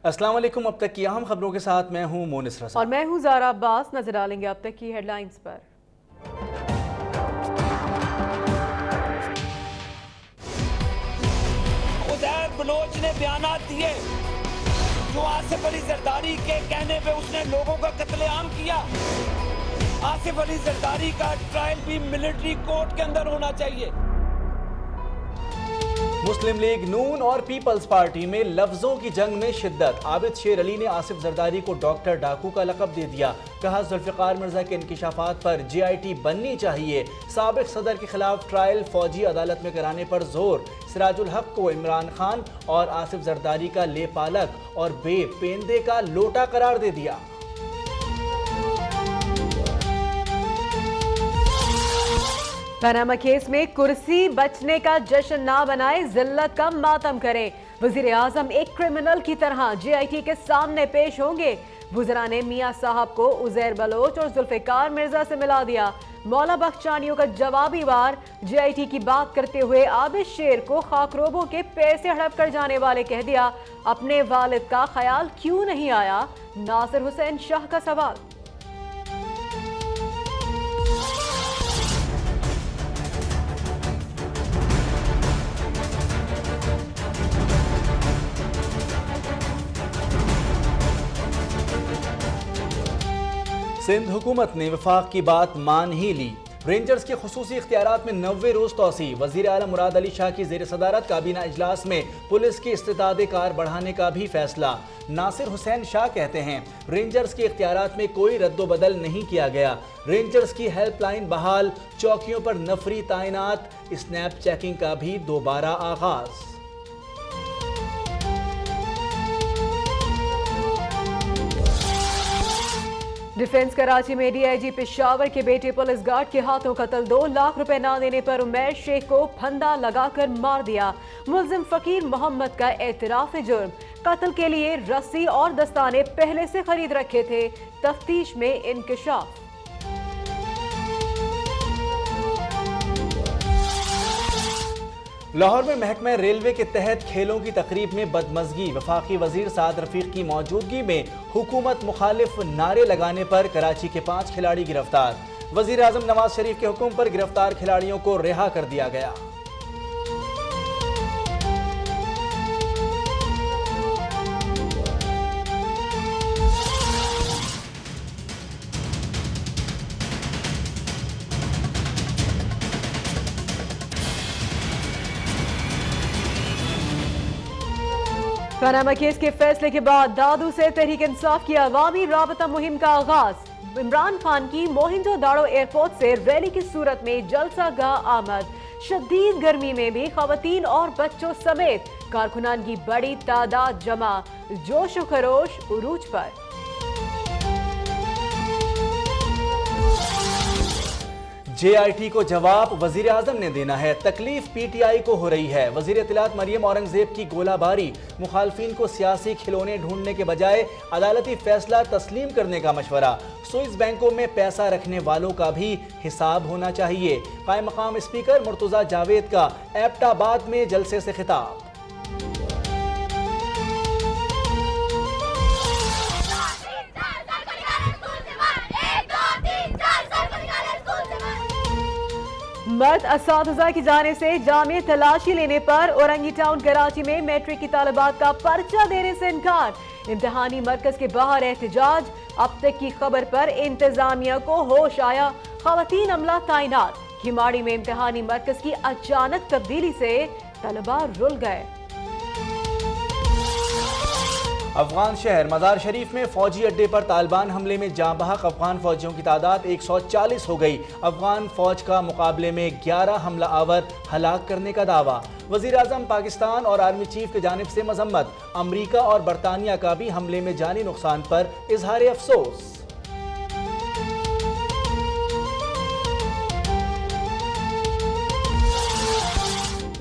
अस्सलाम वालेकुम। अब तक की अहम खबरों के साथ मैं हूं मोनिस रज़ा और मैं हूं ज़ारा अब्बास। नजर डालेंगे अब तक की हेडलाइंस पर। उज़ैर बलोच ने बयानात दिए जो आसिफ अली जरदारी के कहने पे उसने लोगों का कत्लेआम किया। आसिफ अली जरदारी का ट्रायल भी मिलिट्री कोर्ट के अंदर होना चाहिए। मुस्लिम लीग नून और पीपल्स पार्टी में लफ्जों की जंग में शिद्दत। आबिद शेर अली ने आसिफ जरदारी को डॉक्टर डाकू का लक़ब दे दिया। कहा जुल्फ़िकार मिर्जा के इंकिशाफात पर JIT बननी चाहिए। साबिक सदर के खिलाफ ट्रायल फौजी अदालत में कराने पर जोर। सिराजुल हक को इमरान खान और आसिफ जरदारी का लेपालक और बेपेंदे का लोटा करार दे दिया। पनामा केस में कुर्सी बचने का जश्न ना बनाए, जिल्लत का मातम करें। वजीर आजम एक क्रिमिनल की तरह JIT के सामने पेश होंगे। वुज़रा ने मियां साहब को उज़ैर बलोच और जुल्फ़िकार मिर्जा से मिला दिया। मौला बख्शानियों का जवाबी वार। JIT की बात करते हुए आबिद शेर को खाकरोबों के पैसे हड़प कर जाने वाले कह दिया। अपने वालिद का ख्याल क्यों नहीं आया? नासिर हुसैन शाह का सवाल। सिंध हुकूमत ने वफाक की बात मान ही ली। रेंजर्स के खुसूसी इख्तियारात में 90 रोज तोसी। वज़ीर आला मुराद अली शाह की ज़ेर सदारत काबीना इजलास में पुलिस की इस्तिदाद कार बढ़ाने का भी फैसला। नासिर हुसैन शाह कहते हैं रेंजर्स के इख्तियारात में कोई रद्दोबदल नहीं किया गया। रेंजर्स की हेल्पलाइन बहाल, चौकियों पर नफरी तैनात, स्नैप चेकिंग का भी दोबारा आगाज। डिफेंस कराची में DIG पेशावर के बेटे पुलिस गार्ड के हाथों कत्ल। 2 लाख रुपए ना देने पर उमैर शेख को फंदा लगाकर मार दिया। मुल्जिम फकीर मोहम्मद का एतराफ जुर्म। कत्ल के लिए रस्सी और दस्ताने पहले से खरीद रखे थे। तफ्तीश में इंकशाफ। लाहौर में महकमा रेलवे के तहत खेलों की तकरीब में बदमज़गी। वफाकी वजीर साद रफीक की मौजूदगी में हुकूमत मुखालिफ नारे लगाने पर कराची के 5 खिलाड़ी गिरफ्तार। वजीर आजम नवाज शरीफ के हुक्म पर गिरफ्तार खिलाड़ियों को रिहा कर दिया गया। पनामा केस के फैसले के बाद दादू से तहरीक इंसाफ की अवामी राबता मुहिम का आगाज। इमरान खान की मोहिंजो दाड़ो एयरपोर्ट से रैली की सूरत में जलसा गाह आमद। शदीद गर्मी में भी खवातीन और बच्चों समेत कारकुनान की बड़ी तादाद जमा। जोश व खरोश उरूज पर। JIT को जवाब वजीर आजम ने देना है। तकलीफ PTI को हो रही है। वजीर इत्तलात मरियम औरंगजेब की गोलाबारी। मुखालफिन को सियासी खिलौने ढूंढने के बजाय अदालती फैसला तस्लीम करने का मशवरा। स्विस बैंकों में पैसा रखने वालों का भी हिसाब होना चाहिए। कायम मकाम स्पीकर मुर्तजा जावेद का एबटाबाद में जलसे से खिताब। मर्द असातिज़ा की जाने से जामे तलाशी लेने पर औरंगी टाउन कराची में मैट्रिक की तालिबात का पर्चा देने से इनकार। इम्तिहानी मरकज के बाहर एहतजाज। अब तक की खबर पर इंतजामिया को होश आया। खवातीन अमला तैनात। खिमाड़ी में इम्तिहानी मरकज की अचानक तब्दीली से तलबा रुल गए। अफगान शहर मज़ार शरीफ में फौजी अड्डे पर तालिबान हमले में जाँ बहक अफगान फौजियों की तादाद 140 हो गई। अफगान फौज का मुकाबले में 11 हमला आवर हलाक करने का दावा। वजीर आजम पाकिस्तान और आर्मी चीफ की जानिब से मजम्मत। अमरीका और बरतानिया का भी हमले में जानी नुकसान पर इजहार अफसोस।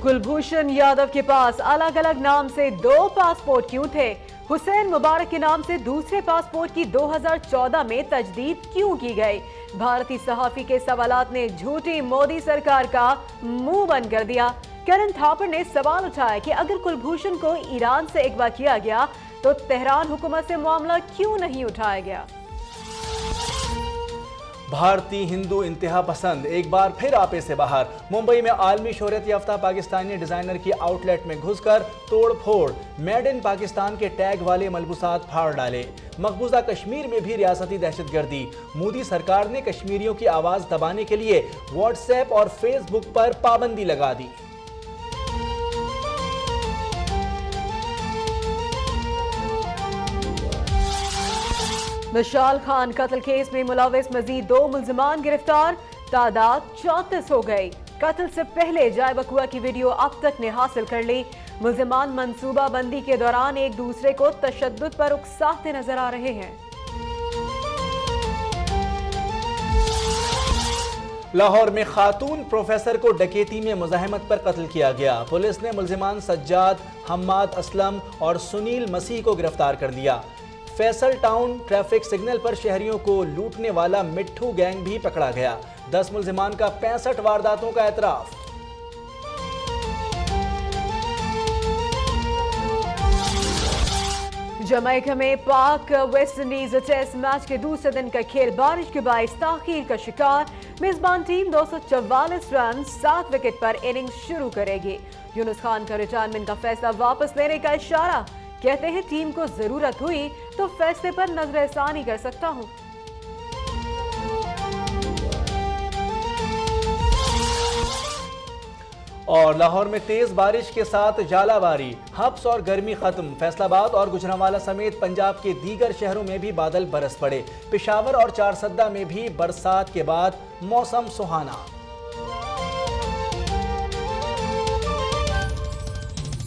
कुलभूषण यादव के पास अलग अलग नाम से 2 पासपोर्ट क्यों थे? हुसैन मुबारक के नाम से दूसरे पासपोर्ट की 2014 में तजदीद क्यों की गई? भारतीय सहाफी के सवालात ने झूठी मोदी सरकार का मुंह बंद कर दिया। करण थापर ने सवाल उठाया कि अगर कुलभूषण को ईरान से अगवा किया गया तो तेहरान हुकूमत से मामला क्यों नहीं उठाया गया? भारतीय हिंदू इंतहा पसंद एक बार फिर आपे से बाहर। मुंबई में आलमी शोहरत याफ्ता पाकिस्तानी डिजाइनर की आउटलेट में घुसकर तोड़ फोड़, मेड इन पाकिस्तान के टैग वाले मलबूसात फाड़ डाले। मकबूजा कश्मीर में भी रियासती दहशतगर्दी। मोदी सरकार ने कश्मीरियों की आवाज दबाने के लिए व्हाट्सएप और फेसबुक पर पाबंदी लगा दी। विशाल खान कत्ल केस में मुलविस मजीद 2 मुल्जिमान गिरफ्तार, तादाद 34 हो गई। कत्ल से पहले जाय बकुआ की वीडियो अब तक ने हासिल कर ली। मुल्जिमान मंसूबा बंदी के दौरान एक दूसरे को तशद्दुद पर उकसाते नजर आ रहे हैं। लाहौर में खातून प्रोफेसर को डकैती में मुज़ाहमत पर कत्ल किया गया। पुलिस ने मुल्जिमान सज्जाद, हम्माद असलम और सुनील मसीह को गिरफ्तार कर लिया। फैसल टाउन ट्रैफिक सिग्नल पर शहरियों को लूटने वाला मिट्ठू गैंग भी पकड़ा गया। 10 मुल्जिमान का 65 वारदातों का एतराफ। जमैका में पाक वेस्ट इंडीज टेस्ट मैच के दूसरे दिन का खेल बारिश के बायस ताखीर का शिकार। मेजबान टीम 244 रन 7 विकेट पर इनिंग्स शुरू करेगी। यूनुस खान का रिटायरमेंट का फैसला वापस लेने का इशारा। कहते हैं टीम को जरूरत हुई तो फैसले पर नजरसानी कर सकता हूं। और लाहौर में तेज बारिश के साथ जालाबारी, हब्स और गर्मी खत्म। फैसलाबाद और गुजरांवाला समेत पंजाब के दीगर शहरों में भी बादल बरस पड़े। पेशावर और चारसद्दा में भी बरसात के बाद मौसम सुहाना।